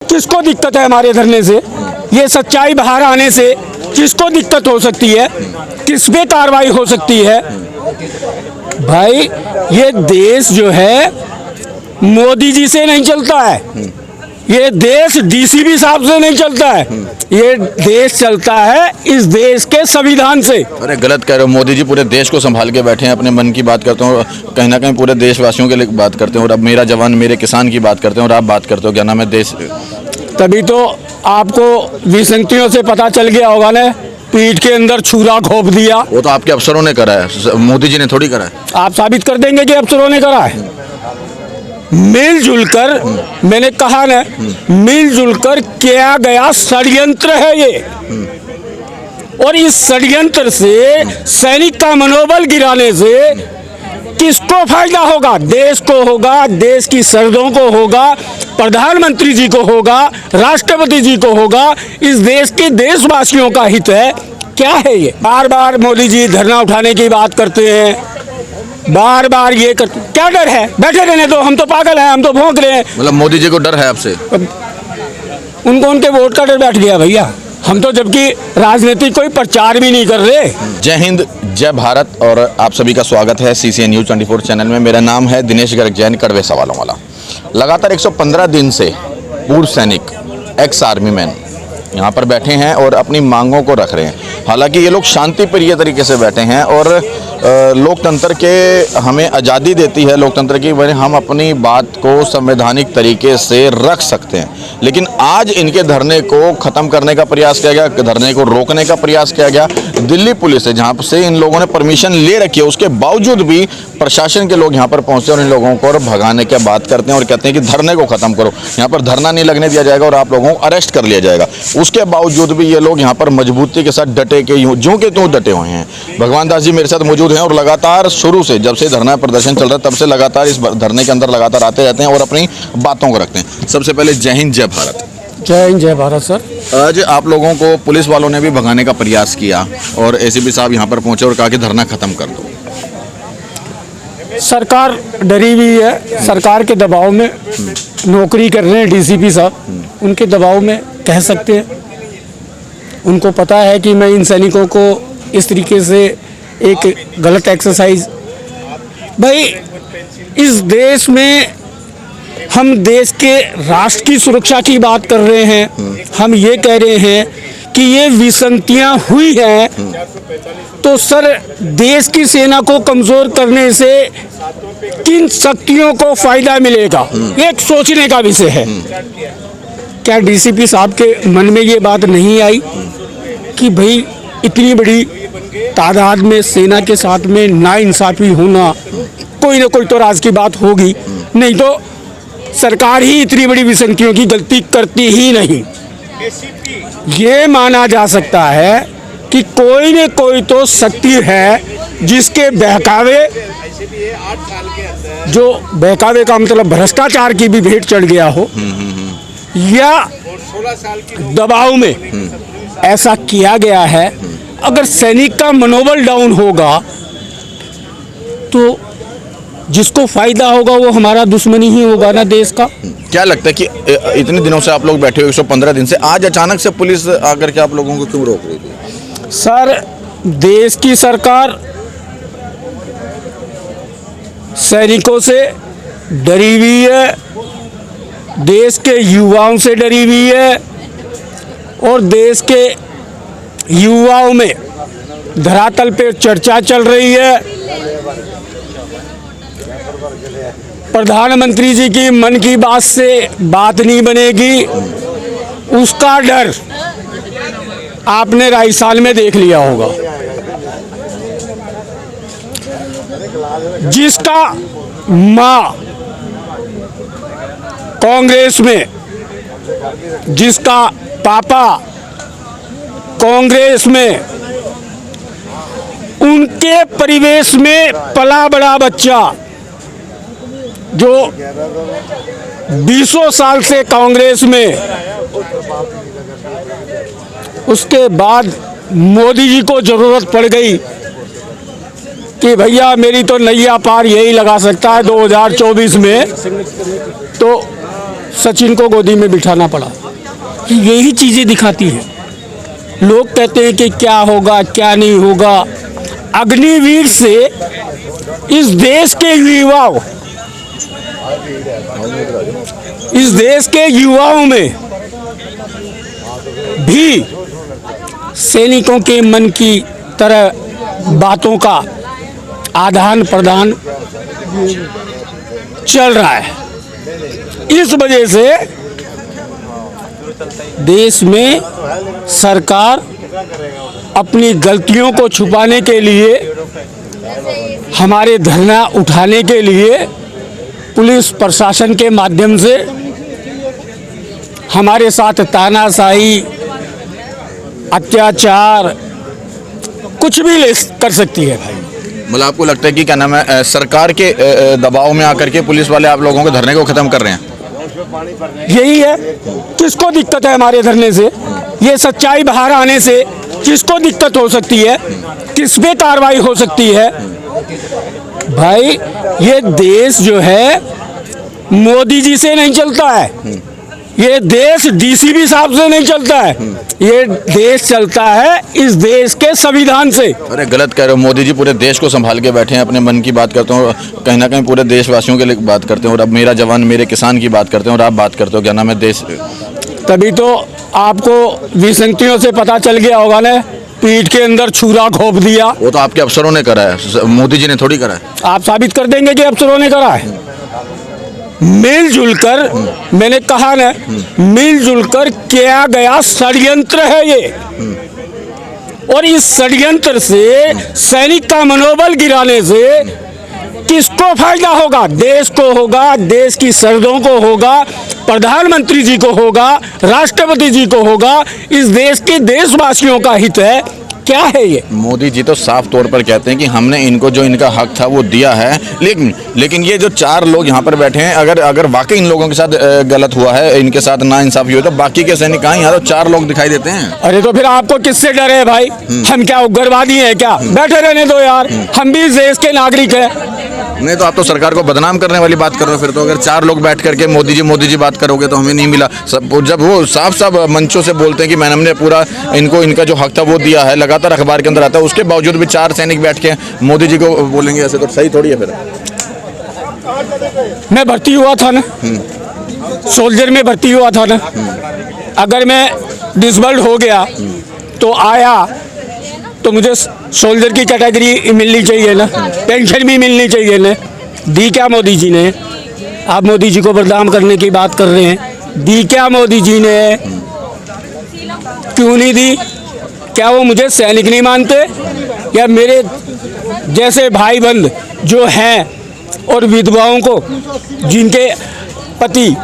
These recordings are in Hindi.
किसको दिक्कत है हमारे धरने से? ये सच्चाई बाहर आने से किसको दिक्कत हो सकती है? किस पे कार्रवाई हो सकती है? भाई ये देश जो है मोदी जी से नहीं चलता है, ये देश डीसीपी साहब से नहीं चलता है, ये देश चलता है इस देश के संविधान से। अरे गलत कह रहे हो, मोदी जी पूरे देश को संभाल के बैठे हैं, अपने मन की बात करते हो, कहीं ना कहीं पूरे देशवासियों के लिए बात करते हैं, और अब मेरा जवान मेरे किसान की बात करते हैं, और आप बात करते हो क्या नाम है देश। तभी तो आपको विसंगतियों से पता चल गया होगा ना, पीठ के अंदर छुरा घोंप दिया। वो तो आपके अफसरों ने करा है, मोदी जी ने थोड़ी करा है। आप साबित कर देंगे कि अफसरों ने करा है? मिलजुल कर, मैंने कहा ना, मिलजुल कर किया गया षड्यंत्र है ये, और इस षड्यंत्र से सैनिक का मनोबल गिराने से किसको फायदा होगा? देश को होगा, देश की सरहदों को होगा, प्रधानमंत्री जी को होगा, राष्ट्रपति जी को होगा, इस देश के देशवासियों का हित है। क्या है ये? बार बार मोदी जी धरना उठाने की बात करते हैं, बार बार ये करते, क्या डर है? बैठे रहने दो, हम तो पागल हैं, हम तो भौंक रहे हैं। मतलब मोदी जी को डर है आपसे? उनको उनके वोट का डर बैठ गया भैया। हम तो जबकि राजनीतिक कोई प्रचार भी नहीं कर रहे। जय हिंद, जय भारत, और आप सभी का स्वागत है CCN News 24 चैनल में। मेरा नाम है दिनेश गर्ग जैन, कड़वे सवालों वाला। लगातार 115 दिन से पूर्व सैनिक, एक्स आर्मी मैन यहाँ पर बैठे हैं और अपनी मांगों को रख रहे हैं। हालांकि ये लोग शांति प्रिय तरीके से बैठे हैं, और लोकतंत्र के हमें आज़ादी देती है लोकतंत्र की, वह हम अपनी बात को संवैधानिक तरीके से रख सकते हैं। लेकिन आज इनके धरने को ख़त्म करने का प्रयास किया गया, धरने को रोकने का प्रयास किया गया। दिल्ली पुलिस है जहाँ से इन लोगों ने परमिशन ले रखी है, उसके बावजूद भी प्रशासन के लोग यहाँ पर पहुँचते हैं और इन लोगों को भगाने की बात करते हैं और कहते हैं कि धरने को ख़त्म करो, यहाँ पर धरना नहीं लगने दिया जाएगा और आप लोगों को अरेस्ट कर लिया जाएगा। उसके बावजूद भी ये लोग यहाँ पर मजबूती के साथ डटे के ज्यों के त्यों डटे हुए हैं। भगवान दास जी मेरे साथ मौजूद हैं और लगातार शुरू से, जब से धरना प्रदर्शन चल रहा है तब से लगातार इस धरने के अंदर लगातार आते रहते हैं और अपनी बातों को रखते हैं। सबसे पहले जय हिंद, जय भारत। जय हिंद, जय भारत सर। आज आप लोगों को पुलिस वालों ने भी भगाने का प्रयास किया और ACP साहब यहाँ पर पहुंचे और कहा कि धरना खत्म कर दो। सरकार डरी हुई है, सरकार के दबाव में नौकरी कर रहे हैं DCP साहब, उनके दबाव में कह सकते हैं। उनको पता है कि मैं इन सैनिकों को इस तरीके से एक गलत एक्सरसाइज, भाई इस देश में हम देश के राष्ट्र की सुरक्षा की बात कर रहे हैं, हम ये कह रहे हैं कि ये विसंगतियां हुई हैं, तो सर देश की सेना को कमज़ोर करने से किन शक्तियों को फायदा मिलेगा, एक सोचने का विषय है। क्या DCP साहब के मन में ये बात नहीं आई कि भाई इतनी बड़ी तादाद में सेना के साथ में नाइंसाफ़ी होना, कोई ना कोई तो राज की बात होगी, नहीं तो सरकार ही इतनी बड़ी विसंगतियों की गलती करती ही नहीं। ये माना जा सकता है कि कोई न कोई तो शक्ति है जिसके बहकावे, जो बहकावे का मतलब भ्रष्टाचार की भी भेंट चढ़ गया हो, या दबाव में ऐसा किया गया है। अगर सैनिक का मनोबल डाउन होगा तो जिसको फायदा होगा वो हमारा दुश्मन ही होगा ना देश का। क्या लगता है कि इतने दिनों से आप लोग बैठे हो, 115 दिन से, आज अचानक से पुलिस आकर के आप लोगों को क्यों रोक रही थी? सर देश की सरकार सैनिकों से डरी हुई है, देश के युवाओं से डरी हुई है, और देश के युवाओं में धरातल पे चर्चा चल रही है। प्रधानमंत्री जी की मन की बात से बात नहीं बनेगी, उसका डर आपने राजस्थान में देख लिया होगा। जिसका माँ कांग्रेस में, जिसका पापा कांग्रेस में, उनके परिवेश में पला बड़ा बच्चा जो 20 साल से कांग्रेस में, उसके बाद मोदी जी को जरूरत पड़ गई कि भैया मेरी तो नैया पार यही लगा सकता है 2024 में, तो सचिन को गोदी में बिठाना पड़ा। यही चीज़ें दिखाती है। लोग कहते हैं कि क्या होगा क्या नहीं होगा। अग्निवीर से इस देश के युवाओं में भी सैनिकों के मन की तरह बातों का आदान प्रदान चल रहा है। इस वजह से देश में सरकार अपनी गलतियों को छुपाने के लिए, हमारे धरना उठाने के लिए पुलिस प्रशासन के माध्यम से हमारे साथ तानाशाही, अत्याचार कुछ भी कर सकती है भाई। मतलब आपको लगता है कि क्या नाम है, सरकार के दबाव में आकर के पुलिस वाले आप लोगों के धरने को खत्म कर रहे हैं? यही है। किसको दिक्कत है हमारे धरने से? ये सच्चाई बाहर आने से किसको दिक्कत हो सकती है? किस पे कार्रवाई हो सकती है? भाई ये देश जो है मोदी जी से नहीं चलता है। ये देश डीसीपी साहब से नहीं चलता है। ये देश चलता है इस देश के संविधान से। अरे गलत कह रहे हो, मोदी जी पूरे देश को संभाल के बैठे हैं, अपने मन की बात करते हो, कहीं ना कहीं पूरे देशवासियों के लिए बात करते हैं, और अब मेरा जवान मेरे किसान की बात करते हैं, और आप बात करते हो क्या नाम है देश। तभी तो आपको विसंगतियों से पता चल गया होगा ना, पीठ के अंदर छुरा घोंप दिया। वो तो आपके अफसरों ने करा है, मोदी जी ने थोड़ी करा है। आप साबित कर देंगे कि अफसरों ने करा है। मिलजुल कर, मैंने कहा ना, मिलजुल कर किया गया षड्यंत्र है ये। और इस षड्यंत्र से सैनिक का मनोबल गिराने से किसको फायदा होगा? देश को होगा, देश की सरहदों को होगा, प्रधानमंत्री जी को होगा, राष्ट्रपति जी को होगा। इस देश के देशवासियों का हित है। क्या है ये? मोदी जी तो साफ तौर पर कहते हैं कि हमने इनको जो इनका हक था वो दिया है, लेकिन ये जो 4 लोग यहाँ पर बैठे हैं, अगर वाकई इन लोगों के साथ गलत हुआ है, इनके साथ नाइंसाफी हुई, तो बाकी के सैनिक कहाँ? यहाँ तो 4 लोग दिखाई देते हैं। अरे तो फिर आपको किससे डर है भाई? हम क्या उग्रवादी हैं क्या? बैठे रहने दो यार, हम भी इस देश के नागरिक हैं। नहीं तो आप तो सरकार को बदनाम करने वाली बात कर रहे हो। फिर तो अगर 4 लोग बैठ करके मोदी जी बात करोगे तो हमें नहीं मिला, जब वो साफ साफ मंचों से बोलते हैं कि मैंने हमने पूरा इनको इनका जो हक था वो दिया है, लगातार अखबार के अंदर आता है, उसके बावजूद भी 4 सैनिक बैठ के मोदी जी को बोलेंगे, ऐसे तो सही थोड़ी है। फिर मैं भर्ती हुआ था ना, सोल्जर में भर्ती हुआ था ना, अगर मैं डिसबल्ड हो गया तो आया तो मुझे सोल्जर की कैटेगरी मिलनी चाहिए ना, पेंशन भी मिलनी चाहिए ना। दी क्या मोदी जी ने? आप मोदी जी को बदनाम करने की बात कर रहे हैं। दी क्या मोदी जी ने? क्यों नहीं दी? क्या वो मुझे सैनिक नहीं मानते? या मेरे जैसे भाई बंद जो हैं और विधवाओं को जिनके पति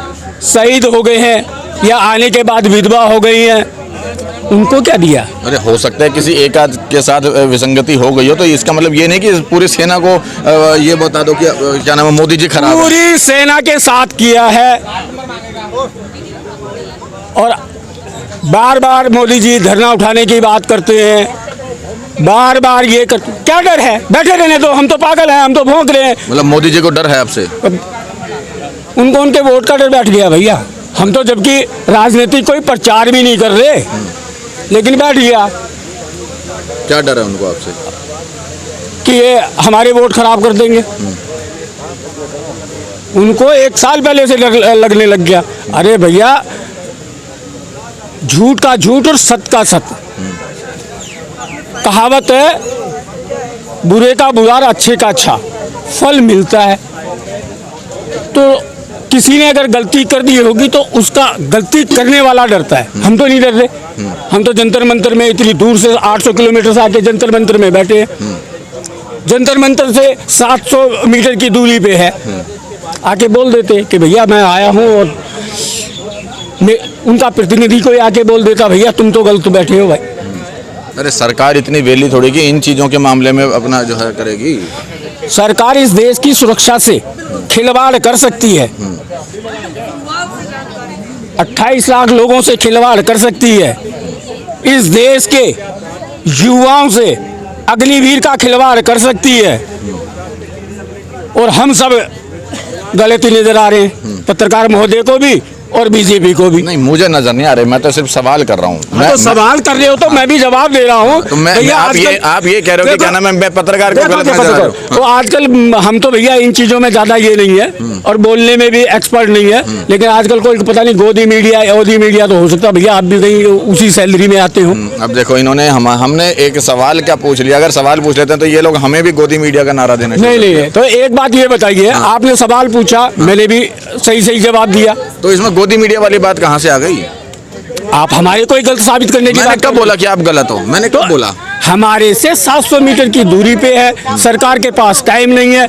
शहीद हो गए हैं या आने के बाद विधवा हो गई हैं, उनको क्या दिया? अरे हो सकता है किसी एक आध के साथ विसंगति हो गई हो, तो इसका मतलब ये नहीं कि पूरी सेना को ये बता दो कि क्या नाम है मोदी जी खराब है। पूरी सेना के साथ किया है। और बार बार मोदी जी धरना उठाने की बात करते हैं, बार बार ये करते। क्या डर है? बैठे रहने दो, हम तो पागल हैं, हम तो भौंक रहे हैं। मतलब मोदी जी को डर है आपसे? उनको उनके वोट का डर बैठ गया भैया। हम तो जबकि राजनीतिक कोई प्रचार भी नहीं कर रहे, लेकिन बैठ गया। क्या डर है उनको आपसे? कि ये हमारे वोट खराब कर देंगे। उनको 1 साल पहले से लगने लग गया। अरे भैया, झूठ का झूठ और सत्य का सत्य। कहावत है, बुरे का बुरा, अच्छे का अच्छा फल मिलता है। तो किसी ने अगर गलती कर दी होगी तो उसका गलती करने वाला डरता है। हम तो नहीं डर रहे। हम तो जंतर मंतर में इतनी दूर से 800 किलोमीटर से आके जंतर मंतर में बैठे हैं। जंतर मंतर से 700 मीटर की दूरी पे है। आके बोल देते कि भैया मैं आया हूँ, और उनका प्रतिनिधि कोई आके बोल देता भैया तुम तो गलत बैठे हो भाई। अरे सरकार इतनी वेली थोड़ी कि इन चीज़ों के मामले में अपना जो है करेगी। सरकार इस देश की सुरक्षा से खिलवाड़ कर सकती है। 28 लाख लोगों से खिलवाड़ कर सकती है। इस देश के युवाओं से अग्निवीर का खिलवाड़ कर सकती है। और हम सब गलती नजर आ रहे हैं। पत्रकार महोदय को भी और बीजेपी को भी। नहीं, मुझे नजर नहीं आ रहे, मैं तो सिर्फ सवाल कर रहा हूँ। तो सवाल कर रहे हो तो मैं भी जवाब दे रहा हूँ। तो आप ये कह रहे हो कि क्या नाम है, मैं पत्रकार को गलत नजर आ रहा हूं। तो आजकल हम तो भैया इन चीजों में ज्यादा ये नहीं है और बोलने में भी एक्सपर्ट नहीं है, लेकिन आजकल कोई पता नहीं गोदी मीडिया ओदी मीडिया तो हो सकता है भैया आप भी कहीं उसी सैलरी में आते हो। अब देखो इन्होंने हमने एक सवाल क्या पूछ लिया, अगर सवाल पूछ लेते हैं तो ये लोग हमें भी गोदी मीडिया का नारा देना नहीं नहीं, तो एक बात ये बताइए, आपने सवाल पूछा, मैंने भी सही सही जवाब दिया, तो इसमें गोदी मीडिया वाली बात कहाँ से आ गई? आप हमारे को गलत साबित करने की मैंने बात कब बोला कि आप गलत हो? मैंने कब बोला? हमारे से 700 मीटर की दूरी पे है, सरकार के पास टाइम नहीं है,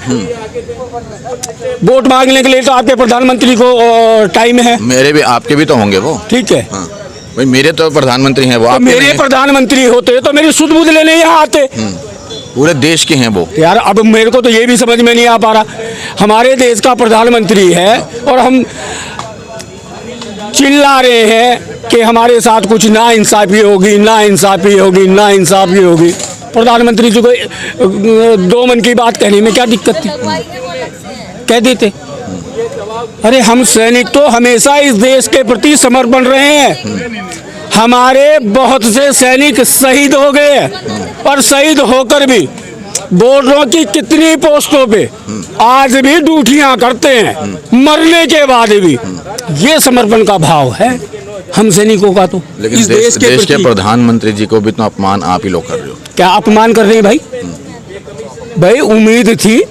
वोट मांगने के लिए तो आपके प्रधानमंत्री को टाइम है। मेरे भी, आपके भी तो होंगे वो। ठीक है, हाँ। भाई मेरे तो प्रधानमंत्री हैं वो, तो आपके मेरे नहीं हैं। प्रधानमंत्री होते तो मेरी सुध बुध लेने यहाँ आते। पूरे देश के हैं वो। यार अब मेरे को तो ये भी समझ में नहीं आ पा रहा, हमारे देश का प्रधानमंत्री है और हम चिल्ला रहे हैं कि हमारे साथ कुछ ना इंसाफी होगी, ना इंसाफी होगी, ना इंसाफी होगी। प्रधानमंत्री जी को 2 मन की बात कहने में क्या दिक्कत थी, कह देते। अरे हम सैनिक तो हमेशा इस देश के प्रति समर्पण रहे हैं, हमारे बहुत से सैनिक शहीद हो गए और शहीद होकर भी बॉर्डरों की कितनी पोस्टों पे आज भी ड्यूटियां करते हैं, मरने के बाद भी। ये समर्पण का भाव है हम सैनिकों का। तो लेकिन इस देश के प्रधानमंत्री जी को भी तो अपमान आप ही लोग कर रहे हो। क्या अपमान कर रहे हैं भाई? भाई उम्मीद थी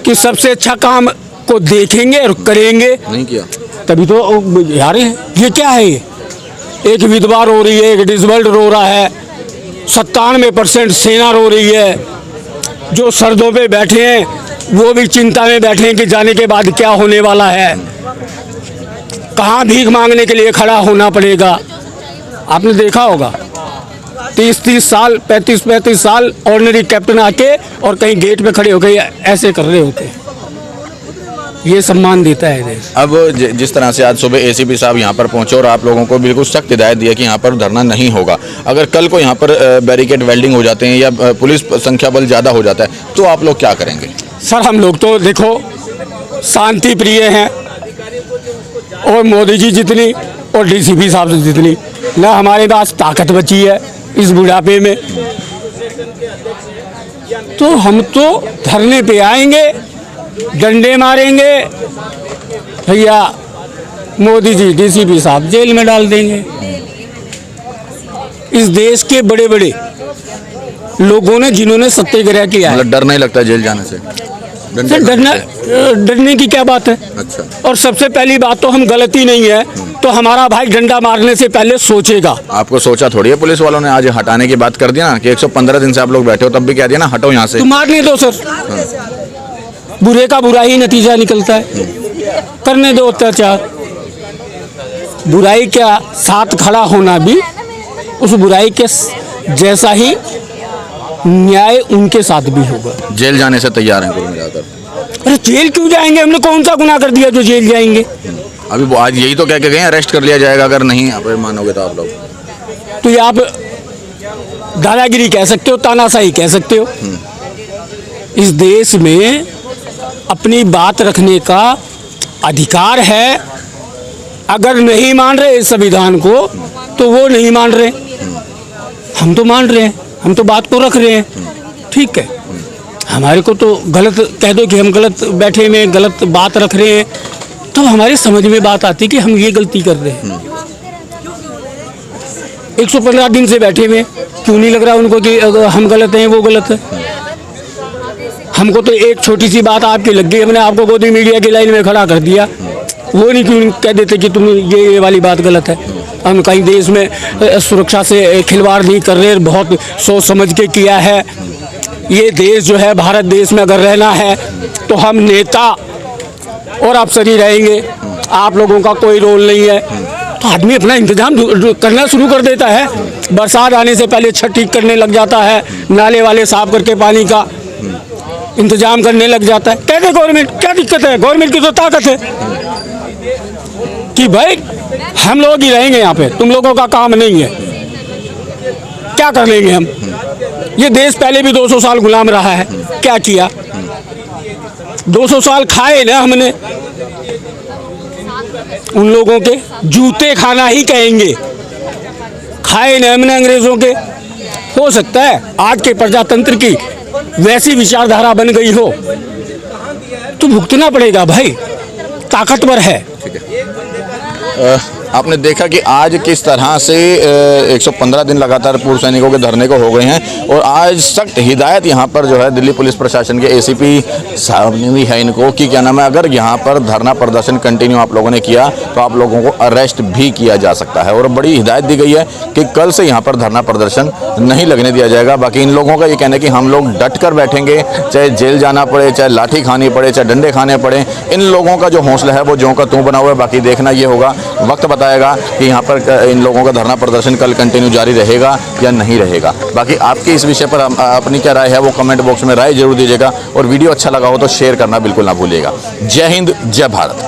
कि सबसे अच्छा काम को देखेंगे और करेंगे, नहीं किया। तभी तो यार ये क्या है, ये एक विधवा रो रही है, एक डिसेबल्ड रो रहा है, 97% सेना रो रही है, जो सरदों पे बैठे हैं वो भी चिंता में बैठे हैं कि जाने के बाद क्या होने वाला है, कहाँ भीख मांगने के लिए खड़ा होना पड़ेगा। आपने देखा होगा 30-30 साल 35-35 साल ऑर्डिनरी कैप्टन आके और कहीं गेट पे खड़े होकर ऐसे कर रहे होते हैं। ये सम्मान देता है देश। अब जिस तरह से आज सुबह एसीपी साहब यहाँ पर पहुंचे और आप लोगों को बिल्कुल सख्त हिदायत दिया कि यहाँ पर धरना नहीं होगा, अगर कल को यहाँ पर बैरिकेड वेल्डिंग हो जाते हैं या पुलिस संख्या बल ज़्यादा हो जाता है तो आप लोग क्या करेंगे? सर हम लोग तो देखो शांति प्रिय हैं, और मोदी जी जितनी और डीसीपी साहब से जितनी ना हमारे पास ताकत बची है इस बुढ़ापे में, तो हम तो धरने पे आएंगे, डंडे मारेंगे, भैया मोदी जी डीसीपी साहब जेल में डाल देंगे। इस देश के बड़े बड़े लोगों ने जिन्होंने सत्याग्रह किया है, मतलब डर नहीं लगता जेल जाने से? सर डरने की क्या बात है? अच्छा। और सबसे पहली बात तो हम गलती नहीं है तो हमारा भाई डंडा मारने से पहले सोचेगा। आपको सोचा थोड़ी है, पुलिस वालों ने आज हटाने की बात कर दिया ना कि 115 दिन से आप लोग बैठे हो, तब भी कह दिया ना हटो यहाँ से। तो मारने दो सर, बुरे का बुरा ही नतीजा निकलता है, करने दो अत्याचार। बुराई क्या साथ खड़ा होना भी उस बुराई के जैसा ही न्याय उनके साथ भी होगा। जेल जाने से तैयार हैं कुल मिलाकर? अरे जेल क्यों जाएंगे, हमने कौन सा गुनाह कर दिया जो जेल जाएंगे? अभी वो आज यही तो कह के गए अरेस्ट कर लिया जाएगा अगर नहीं आप मानोगे तो आप लोग। तो ये आप दादागिरी कह सकते हो, तानाशाही कह सकते हो। इस देश में अपनी बात रखने का अधिकार है, अगर नहीं मान रहे इस संविधान को तो वो नहीं मान रहे, हम तो मान रहे हैं, हम तो बात को रख रहे हैं, ठीक है। हमारे को तो गलत कह दो कि हम गलत बैठे में गलत बात रख रहे हैं, तो हमारी समझ में बात आती कि हम ये गलती कर रहे हैं। 115 दिन से बैठे में क्यों नहीं लग रहा उनको कि हम गलत हैं वो गलत है? हमको तो एक छोटी सी बात आपकी लग गई, हमने आपको गोदी मीडिया की लाइन में खड़ा कर दिया, वो नहीं क्यों कह देते कि तुम ये वाली बात गलत है? हम कहीं देश में सुरक्षा से खिलवाड़ नहीं कर रहे, बहुत सोच समझ के किया है। ये देश जो है भारत देश में अगर रहना है तो हम नेता और अफसर ही रहेंगे, आप लोगों का कोई रोल नहीं है। तो आदमी अपना इंतजाम करना शुरू कर देता है, बरसात आने से पहले छत ठीक करने लग जाता है, नाले वाले साफ करके पानी का इंतजाम करने लग जाता है। कहते गवर्नमेंट क्या दिक्कत है, गवर्नमेंट की तो ताकत है कि भाई हम लोग ही रहेंगे यहाँ पे, तुम लोगों का काम नहीं है, क्या कर लेंगे हम? ये देश पहले भी 200 साल गुलाम रहा है, क्या किया? 200 साल खाए ना हमने, उन लोगों के जूते खाना ही कहेंगे। खाए न हमने अंग्रेजों के। हो सकता है आज के प्रजातंत्र की वैसी विचारधारा बन गई हो तो भुगतना पड़ेगा भाई, ताकतवर है। आपने देखा कि आज किस तरह से 115 दिन लगातार पूर्व सैनिकों के धरने को हो गए हैं और आज सख्त हिदायत यहाँ पर जो है दिल्ली पुलिस प्रशासन के एसीपी साहब ने दी है इनको कि क्या नाम है, अगर यहाँ पर धरना प्रदर्शन कंटिन्यू आप लोगों ने किया तो आप लोगों को अरेस्ट भी किया जा सकता है। और बड़ी हिदायत दी गई है कि कल से यहाँ पर धरना प्रदर्शन नहीं लगने दिया जाएगा। बाकी इन लोगों का ये कहना है कि हम लोग डट कर बैठेंगे, चाहे जेल जाना पड़े, चाहे लाठी खानी पड़े, चाहे डंडे खाने पड़े। इन लोगों का जो हौसला है वो ज्यों का त्यों बना हुआ है। बाकी देखना ये होगा, वक्त बताएगा कि यहाँ पर इन लोगों का धरना प्रदर्शन कल कंटिन्यू जारी रहेगा या नहीं रहेगा। बाकी आपकी इस विषय पर अपनी क्या राय है वो कमेंट बॉक्स में राय जरूर दीजिएगा और वीडियो अच्छा लगा हो तो शेयर करना बिल्कुल ना भूलिएगा। जय हिंद, जय भारत।